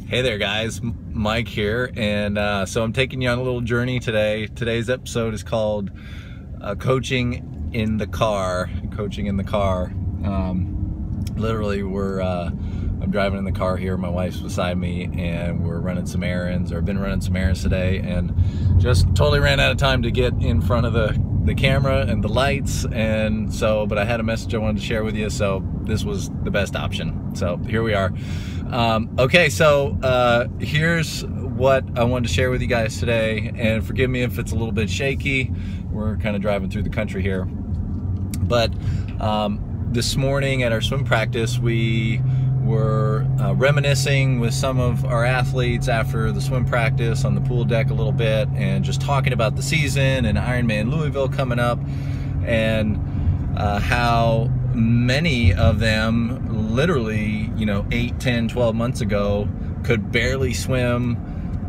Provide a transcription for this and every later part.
Hey there guys, Mike here, and so I'm taking you on a little journey today. Today's episode is called Coaching in the Car. Literally, I'm driving in the car here, my wife's beside me, and we're running some errands, or been running some errands today, and just totally ran out of time to get in front of the camera and the lights, and so, but I had a message I wanted to share with you, so this was the best option. So here we are. Okay, so here's what I wanted to share with you guys today, and forgive me if it's a little bit shaky. We're kind of driving through the country here, but this morning at our swim practice, we were reminiscing with some of our athletes after the swim practice on the pool deck a little bit, and just talking about the season and Ironman Louisville coming up, and how many of them literally, 8, 10, 12 months ago could barely swim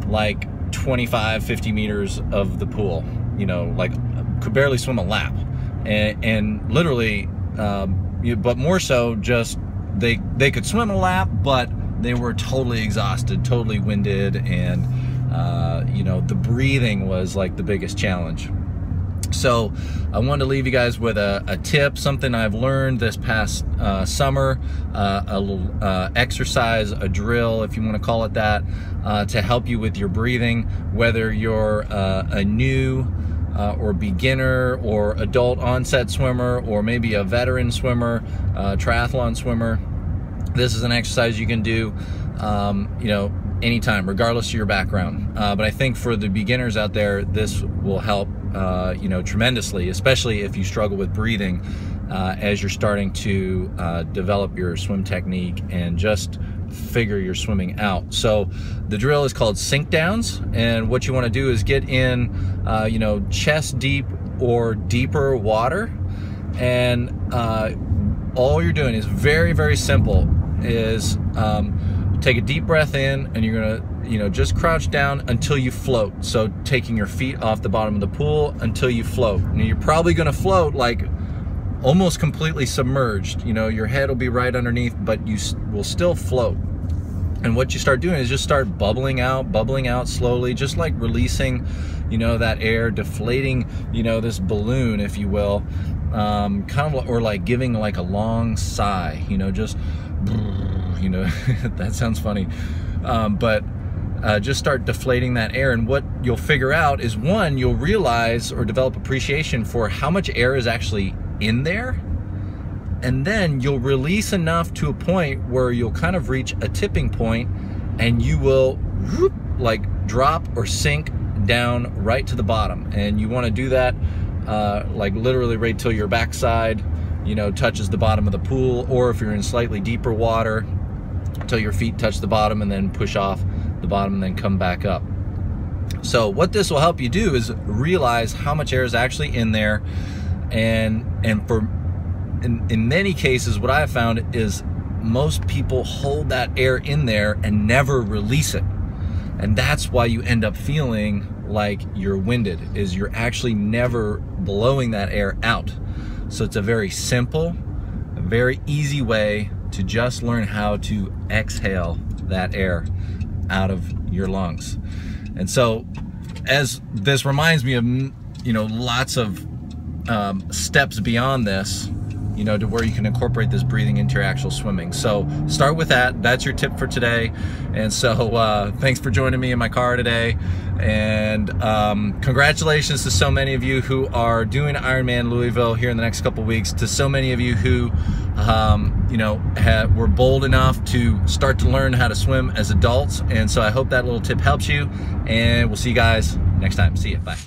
like 25, 50 meters of the pool, like could barely swim a lap, and literally, but more so just they could swim a lap, but they were totally exhausted, totally winded, and the breathing was like the biggest challenge. So I wanted to leave you guys with a tip, something I've learned this past summer, a little exercise, a drill, if you want to call it that, to help you with your breathing, whether you're a new or beginner or adult onset swimmer, or maybe a veteran swimmer, triathlon swimmer. This is an exercise you can do anytime, regardless of your background. But I think for the beginners out there, this will help tremendously, especially if you struggle with breathing as you're starting to develop your swim technique and just figure your swimming out. So the drill is called sink downs, and what you want to do is get in chest deep or deeper water, and all you're doing is very, very simple, is take a deep breath in, and you're gonna just crouch down until you float. So taking your feet off the bottom of the pool until you float. And you're probably gonna float like almost completely submerged. Your head will be right underneath, but you will still float. And what you start doing is just start bubbling out slowly, just like releasing that air, deflating this balloon, if you will, kind of, or like giving like a long sigh, just that sounds funny, but just start deflating that air. And what you'll figure out is, one, you'll realize or develop appreciation for how much air is actually in there, and then you'll release enough to a point where you'll kind of reach a tipping point, and you will like drop or sink down right to the bottom. And you want to do that like literally right till your backside touches the bottom of the pool, or if you're in slightly deeper water, till your feet touch the bottom, and then push off the bottom and then come back up. So what this will help you do is realize how much air is actually in there, and in many cases, what I have found is most people hold that air in there and never release it, and that's why you end up feeling like you're winded, is you're actually never blowing that air out. So it's a very simple, a very easy way to just learn how to exhale that air out of your lungs. And so, as this reminds me of lots of steps beyond this, to where you can incorporate this breathing into your actual swimming. So start with that. That's your tip for today. And so thanks for joining me in my car today. And congratulations to so many of you who are doing Ironman Louisville here in the next couple weeks, to so many of you who were bold enough to start to learn how to swim as adults. And so I hope that little tip helps you, and we'll see you guys next time. See you. Bye.